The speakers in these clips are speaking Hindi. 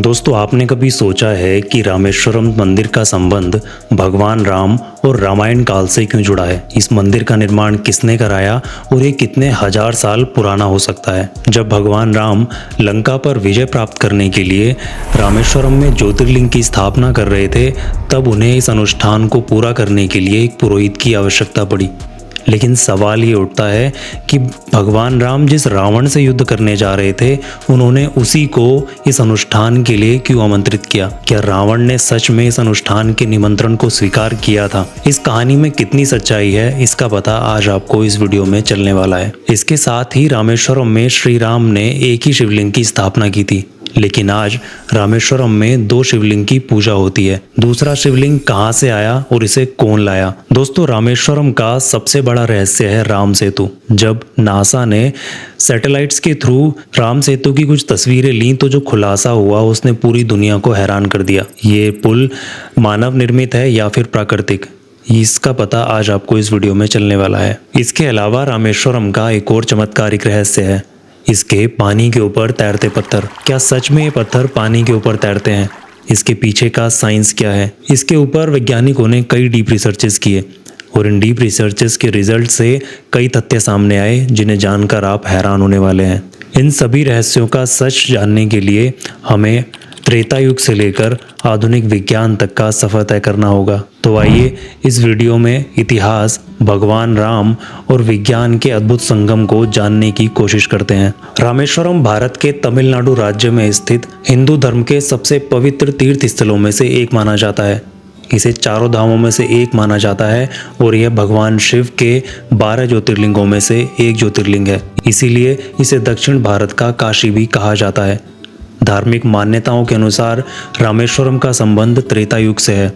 दोस्तों, आपने कभी सोचा है कि रामेश्वरम मंदिर का संबंध भगवान राम और रामायण काल से क्यों जुड़ा है? इस मंदिर का निर्माण किसने कराया और ये कितने हजार साल पुराना हो सकता है? जब भगवान राम लंका पर विजय प्राप्त करने के लिए रामेश्वरम में ज्योतिर्लिंग की स्थापना कर रहे थे, तब उन्हें इस अनुष्ठान को पूरा करने के लिए एक पुरोहित की आवश्यकता पड़ी। लेकिन सवाल ये उठता है कि भगवान राम जिस रावण से युद्ध करने जा रहे थे, उन्होंने उसी को इस अनुष्ठान के लिए क्यों आमंत्रित किया? क्या रावण ने सच में इस अनुष्ठान के निमंत्रण को स्वीकार किया था? इस कहानी में कितनी सच्चाई है, इसका पता आज आपको इस वीडियो में चलने वाला है। इसके साथ ही रामेश्वरम में श्री राम ने एक ही शिवलिंग की स्थापना की थी, लेकिन आज रामेश्वरम में 2 शिवलिंग की पूजा होती है। दूसरा शिवलिंग कहां से आया और इसे कौन लाया? दोस्तों, रामेश्वरम का सबसे बड़ा रहस्य है राम सेतु। जब नासा ने सैटेलाइट्स के थ्रू राम सेतु की कुछ तस्वीरें ली, तो जो खुलासा हुआ उसने पूरी दुनिया को हैरान कर दिया। ये पुल मानव निर्मित है या फिर प्राकृतिक, इसका पता आज आपको इस वीडियो में चलने वाला है। इसके अलावा रामेश्वरम का एक और चमत्कारिक रहस्य है, इसके पानी के ऊपर तैरते पत्थर। क्या सच में ये पत्थर पानी के ऊपर तैरते हैं? इसके पीछे का साइंस क्या है? इसके ऊपर वैज्ञानिकों ने कई डीप रिसर्चेस किए और इन डीप रिसर्चेस के रिजल्ट से कई तथ्य सामने आए, जिन्हें जानकर आप हैरान होने वाले हैं। इन सभी रहस्यों का सच जानने के लिए हमें त्रेता युग से लेकर आधुनिक विज्ञान तक का सफर तय करना होगा। तो आइए इस वीडियो में इतिहास, भगवान राम और विज्ञान के अद्भुत संगम को जानने की कोशिश करते हैं। रामेश्वरम भारत के तमिलनाडु राज्य में स्थित हिंदू धर्म के सबसे पवित्र तीर्थ स्थलों में से एक माना जाता है। इसे चारों धामों में से एक माना जाता है और यह भगवान शिव के 12 ज्योतिर्लिंगों में से एक ज्योतिर्लिंग है। इसीलिए इसे दक्षिण भारत का काशी भी कहा जाता है। धार्मिक मान्यताओं के अनुसार रामेश्वरम का संबंध त्रेता युग से है।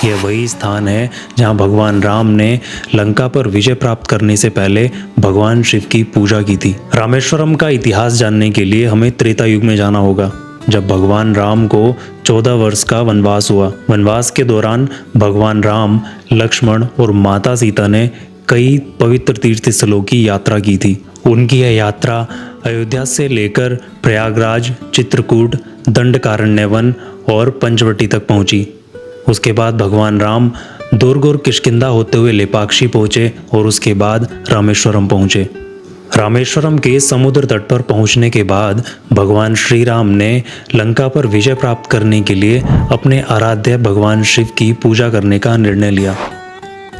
यह वही स्थान है जहां भगवान राम ने लंका पर विजय प्राप्त करने से पहले भगवान शिव की पूजा की थी। रामेश्वरम का इतिहास जानने के लिए हमें त्रेता युग में जाना होगा, जब भगवान राम को 14 वर्ष का वनवास हुआ। वनवास के दौरान भगवान राम, लक्ष्मण और माता सीता ने कई पवित्र तीर्थ स्थलों की यात्रा की थी। उनकी यह यात्रा अयोध्या से लेकर प्रयागराज, चित्रकूट, दंडकारण्य वन और पंचवटी तक पहुंची। उसके बाद भगवान राम दुर्ग और किष्किंधा होते हुए लेपाक्षी पहुंचे और उसके बाद रामेश्वरम पहुंचे। रामेश्वरम के समुद्र तट पर पहुंचने के बाद भगवान श्री राम ने लंका पर विजय प्राप्त करने के लिए अपने आराध्य भगवान शिव की पूजा करने का निर्णय लिया।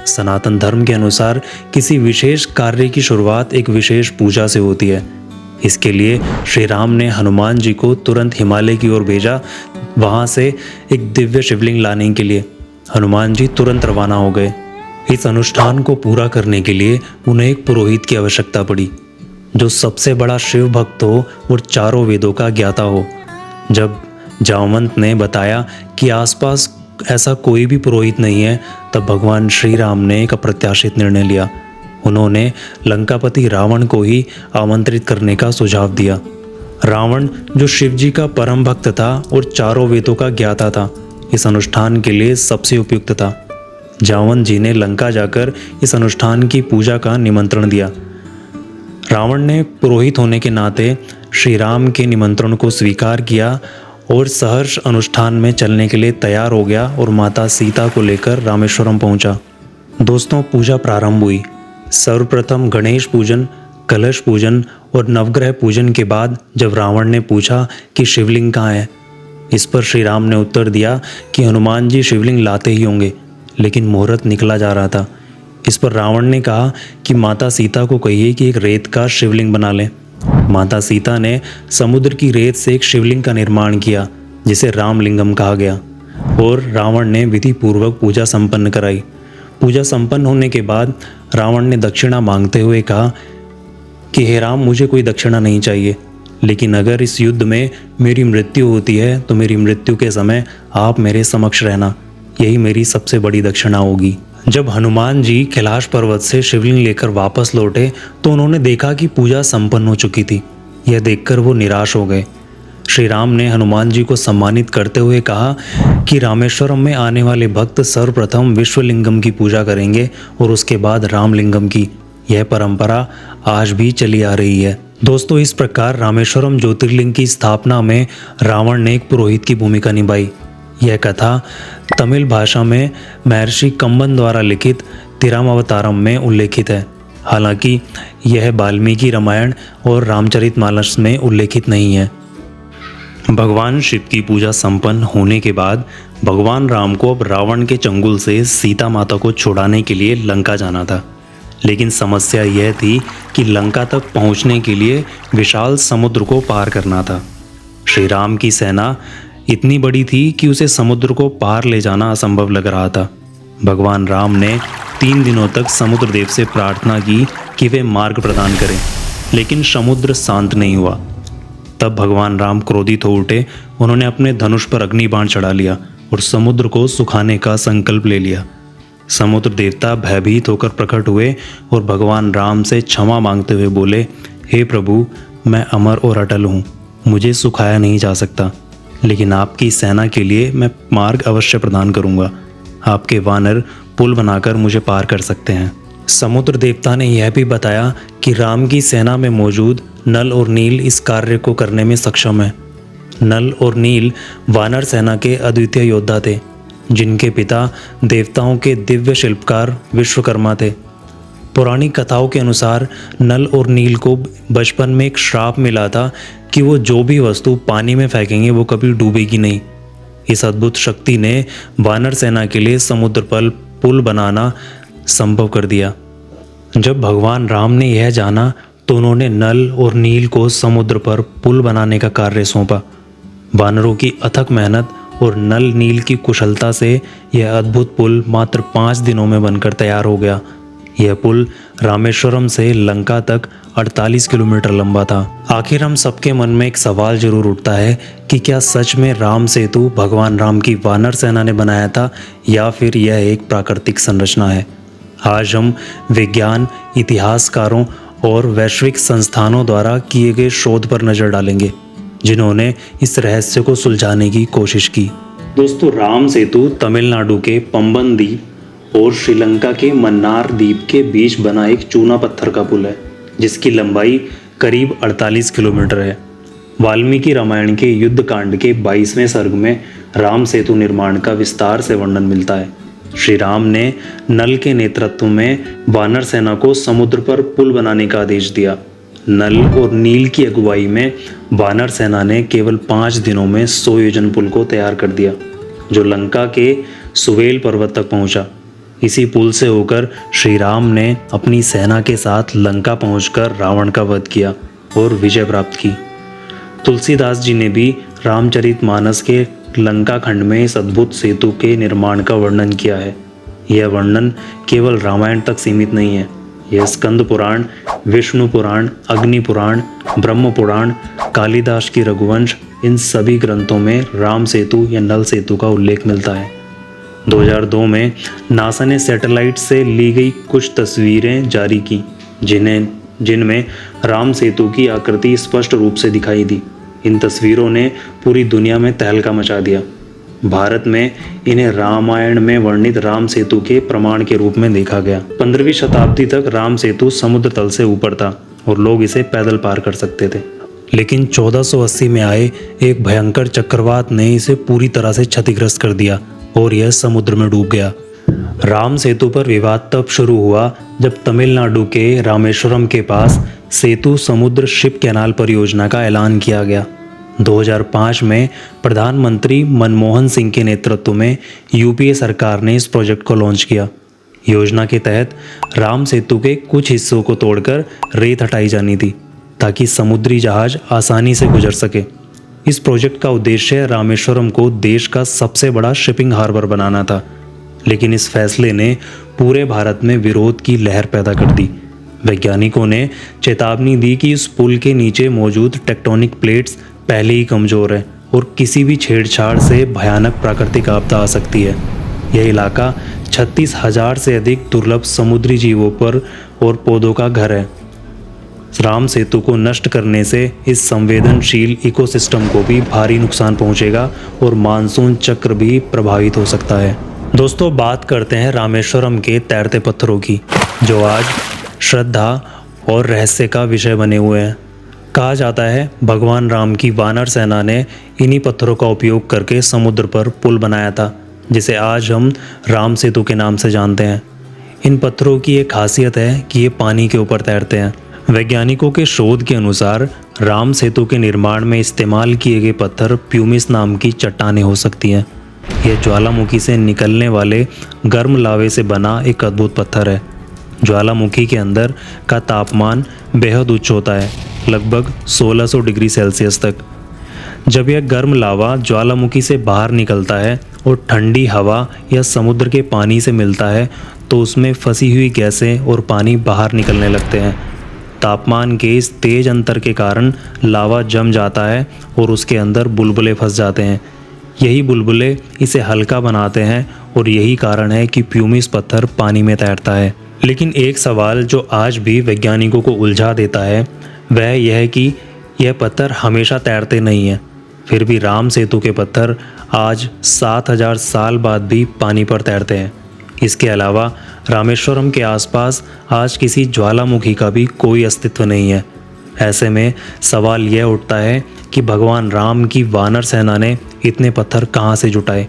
सनातन धर्म के अनुसार किसी विशेष कार्य की शुरुआत एक विशेष पूजा से होती है। इसके लिए श्री राम ने हनुमान जी को तुरंत हिमालय की ओर भेजा, वहां से एक दिव्य शिवलिंग लाने के लिए। हनुमान जी तुरंत रवाना हो गए। इस अनुष्ठान को पूरा करने के लिए उन्हें एक पुरोहित की आवश्यकता पड़ी, जो सबसे बड़ा शिव भक्त हो और चारों वेदों का ज्ञाता हो। जब जामवंत ने बताया कि आसपास ऐसा कोई भी पुरोहित नहीं है, तब भगवान श्री राम ने एक अप्रत्याशित निर्णय लिया। उन्होंने लंकापति रावण को ही आमंत्रित करने का सुझाव दिया। रावण, जो शिव जी का परम भक्त था और चारों वेदों का ज्ञाता था, इस अनुष्ठान के लिए सबसे उपयुक्त था। जामवंत जी ने लंका जाकर इस अनुष्ठान की पूजा का निमंत्रण दिया। रावण ने पुरोहित होने के नाते श्री राम के निमंत्रण को स्वीकार किया और सहर्ष अनुष्ठान में चलने के लिए तैयार हो गया और माता सीता को लेकर रामेश्वरम पहुंचा। दोस्तों, पूजा प्रारंभ हुई। सर्वप्रथम गणेश पूजन, कलश पूजन और नवग्रह पूजन के बाद जब रावण ने पूछा कि शिवलिंग कहाँ है, इस पर श्री राम ने उत्तर दिया कि हनुमान जी शिवलिंग लाते ही होंगे, लेकिन मुहूर्त निकला जा रहा था। इस पर रावण ने कहा कि माता सीता को कहिए कि एक रेत का शिवलिंग बना लें। माता सीता ने समुद्र की रेत से एक शिवलिंग का निर्माण किया, जिसे रामलिंगम कहा गया, और रावण ने विधि पूर्वक पूजा संपन्न कराई। पूजा संपन्न होने के बाद रावण ने दक्षिणा मांगते हुए कहा कि हे राम, मुझे कोई दक्षिणा नहीं चाहिए, लेकिन अगर इस युद्ध में मेरी मृत्यु होती है तो मेरी मृत्यु के समय आप मेरे समक्ष रहना, यही मेरी सबसे बड़ी दक्षिणा होगी। जब हनुमान जी कैलाश पर्वत से शिवलिंग लेकर वापस लौटे तो उन्होंने देखा कि पूजा संपन्न हो चुकी थी। यह देखकर वो निराश हो गए। श्री राम ने हनुमान जी को सम्मानित करते हुए कहा कि रामेश्वरम में आने वाले भक्त सर्वप्रथम विश्वलिंगम की पूजा करेंगे और उसके बाद रामलिंगम की। यह परंपरा आज भी चली आ रही है। दोस्तों, इस प्रकार रामेश्वरम ज्योतिर्लिंग की स्थापना में रावण ने एक पुरोहित की भूमिका निभाई। यह कथा तमिल भाषा में महर्षि कंबन द्वारा लिखित तिरुवंतरम में उल्लेखित है। हालांकि यह वाल्मीकि रामायण और रामचरितमानस में उल्लेखित नहीं है। भगवान शिव की पूजा संपन्न होने के बाद भगवान राम को अब रावण के चंगुल से सीता माता को छुड़ाने के लिए लंका जाना था। लेकिन समस्या यह थी कि लंका तक पहुंचने के लिए विशाल समुद्र को पार करना था। श्री राम की सेना इतनी बड़ी थी कि उसे समुद्र को पार ले जाना असंभव लग रहा था। भगवान राम ने 3 दिनों तक समुद्र देव से प्रार्थना की कि वे मार्ग प्रदान करें, लेकिन समुद्र शांत नहीं हुआ। तब भगवान राम क्रोधित हो उठे। उन्होंने अपने धनुष पर अग्निबाण चढ़ा लिया और समुद्र को सुखाने का संकल्प ले लिया। समुद्र देवता भयभीत होकर प्रकट हुए और भगवान राम से क्षमा मांगते हुए बोले, हे प्रभु, मैं अमर और अटल हूँ, मुझे सुखाया नहीं जा सकता, लेकिन आपकी सेना के लिए मैं मार्ग अवश्य प्रदान करूँगा। आपके वानर पुल बनाकर मुझे पार कर सकते हैं। समुद्र देवता ने यह भी बताया कि राम की सेना में मौजूद नल और नील इस कार्य को करने में सक्षम है। नल और नील वानर सेना के अद्वितीय योद्धा थे, जिनके पिता देवताओं के दिव्य शिल्पकार विश्वकर्मा थे। पौराणिक कथाओं के अनुसार नल और नील को बचपन में एक श्राप मिला था कि वो जो भी वस्तु पानी में फेंकेंगे वो कभी डूबेगी नहीं। इस अद्भुत शक्ति ने वानर सेना के लिए समुद्र पर पुल बनाना संभव कर दिया। जब भगवान राम ने यह जाना तो उन्होंने नल और नील को समुद्र पर पुल बनाने का कार्य सौंपा। वानरों की अथक मेहनत और नल नील की कुशलता से यह अद्भुत पुल मात्र 5 दिनों में बनकर तैयार हो गया। यह पुल रामेश्वरम से लंका तक 48 किलोमीटर लंबा था। आखिर हम सबके मन में एक सवाल जरूर उठता है कि क्या सच में राम सेतु भगवान राम की वानर सेना ने बनाया था या फिर यह एक प्राकृतिक संरचना है। आज हम विज्ञान, इतिहासकारों और वैश्विक संस्थानों द्वारा किए गए शोध पर नजर डालेंगे, जिन्होंने इस रहस्य को सुलझाने की कोशिश की। दोस्तों, राम सेतु तमिलनाडु के पंबन द्वीप और श्रीलंका के मन्नार द्वीप के बीच बना एक चूना पत्थर का पुल है, जिसकी लंबाई करीब 48 किलोमीटर है। वाल्मीकि रामायण के युद्ध कांड के 22वें सर्ग में राम सेतु निर्माण का विस्तार से वर्णन मिलता है। श्री राम ने नल के नेतृत्व में वानर सेना को समुद्र पर पुल बनाने का आदेश दिया। नल और नील की अगुवाई में वानर सेना ने केवल 5 दिनों में 100 योजन पुल को तैयार कर दिया, जो लंका के सुवेल पर्वत तक पहुंचा। इसी पुल से होकर श्री राम ने अपनी सेना के साथ लंका पहुंचकर रावण का वध किया और विजय प्राप्त की। तुलसीदास जी ने भी रामचरितमानस के लंका खंड में इस अद्भुत सेतु के निर्माण का वर्णन किया है। यह वर्णन केवल रामायण तक सीमित नहीं है। यह स्कंद पुराण, विष्णु पुराण, अग्नि पुराण, ब्रह्म पुराण, कालिदास की रघुवंश, इन सभी ग्रंथों में राम सेतु या नल सेतु का उल्लेख मिलता है। 2002 में नासा ने सैटेलाइट से ली गई कुछ तस्वीरें जारी की, जिनमें राम सेतु की आकृति स्पष्ट रूप से दिखाई दी। इन तस्वीरों ने पूरी दुनिया में तहलका मचा दिया। भारत में इन्हें रामायण में वर्णित राम सेतु के प्रमाण के रूप में देखा गया। 15वीं शताब्दी तक राम सेतु समुद्र तल से ऊपर था और लोग इसे पैदल पार कर सकते थे। लेकिन 1480 में आए एक भयंकर चक्रवात ने इसे पूरी तरह से क्षतिग्रस्त कर दिया और यह समुद्र में डूब गया। राम सेतु पर विवाद तब शुरू हुआ जब तमिलनाडु के रामेश्वरम के पास सेतु समुद्र शिप कैनाल परियोजना का ऐलान किया गया। 2005 में प्रधानमंत्री मनमोहन सिंह के नेतृत्व में यूपीए सरकार ने इस प्रोजेक्ट को लॉन्च किया। योजना के तहत राम सेतु के कुछ हिस्सों को तोड़कर रेत हटाई जानी थी, ताकि समुद्री जहाज आसानी से गुजर सके। इस प्रोजेक्ट का उद्देश्य रामेश्वरम को देश का सबसे बड़ा शिपिंग हार्बर बनाना था, लेकिन इस फैसले ने पूरे भारत में विरोध की लहर पैदा कर दी। वैज्ञानिकों ने चेतावनी दी कि इस पुल के नीचे मौजूद टेक्टोनिक प्लेट्स पहले ही कमज़ोर है और किसी भी छेड़छाड़ से भयानक प्राकृतिक आपदा आ सकती है। यह इलाका 36,000 से अधिक दुर्लभ समुद्री जीवों पर और पौधों का घर है। राम सेतु को नष्ट करने से इस संवेदनशील इकोसिस्टम को भी भारी नुकसान पहुंचेगा और मानसून चक्र भी प्रभावित हो सकता है। दोस्तों, बात करते हैं रामेश्वरम के तैरते पत्थरों की, जो आज श्रद्धा और रहस्य का विषय बने हुए हैं। कहा जाता है भगवान राम की वानर सेना ने इन्हीं पत्थरों का उपयोग करके समुद्र पर पुल बनाया था, जिसे आज हम राम सेतु के नाम से जानते हैं। इन पत्थरों की एक खासियत है कि ये पानी के ऊपर तैरते हैं। वैज्ञानिकों के शोध के अनुसार राम सेतु के निर्माण में इस्तेमाल किए गए पत्थर प्यूमिस नाम की चट्टानें हो सकती हैं। यह ज्वालामुखी से निकलने वाले गर्म लावे से बना एक अद्भुत पत्थर है। ज्वालामुखी के अंदर का तापमान बेहद उच्च होता है, लगभग 1600 डिग्री सेल्सियस तक। जब यह गर्म लावा ज्वालामुखी से बाहर निकलता है और ठंडी हवा या समुद्र के पानी से मिलता है तो उसमें फंसी हुई गैसें और पानी बाहर निकलने लगते हैं। तापमान के इस तेज अंतर के कारण लावा जम जाता है और उसके अंदर बुलबुले फंस जाते हैं। यही बुलबुले इसे हल्का बनाते हैं और यही कारण है कि प्यूमिस पत्थर पानी में तैरता है। लेकिन एक सवाल जो आज भी वैज्ञानिकों को उलझा देता है वह यह है कि यह पत्थर हमेशा तैरते नहीं हैं। फिर भी राम सेतु के पत्थर आज 7000 साल बाद भी पानी पर तैरते हैं। इसके अलावा रामेश्वरम के आसपास आज किसी ज्वालामुखी का भी कोई अस्तित्व नहीं है। ऐसे में सवाल यह उठता है कि भगवान राम की वानर सेना ने इतने पत्थर कहाँ से जुटाए।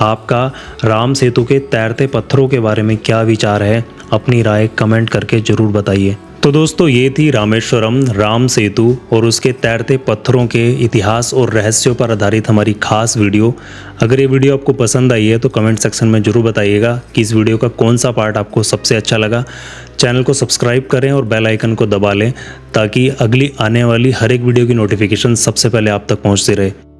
आपका राम सेतु के तैरते पत्थरों के बारे में क्या विचार है, अपनी राय कमेंट करके ज़रूर बताइए। तो दोस्तों, ये थी रामेश्वरम राम सेतु और उसके तैरते पत्थरों के इतिहास और रहस्यों पर आधारित हमारी खास वीडियो। अगर ये वीडियो आपको पसंद आई है तो कमेंट सेक्शन में ज़रूर बताइएगा कि इस वीडियो का कौन सा पार्ट आपको सबसे अच्छा लगा। चैनल को सब्सक्राइब करें और बेल आइकन को दबा लें ताकि अगली आने वाली हर एक वीडियो की नोटिफिकेशन सबसे पहले आप तक पहुँचती रहे।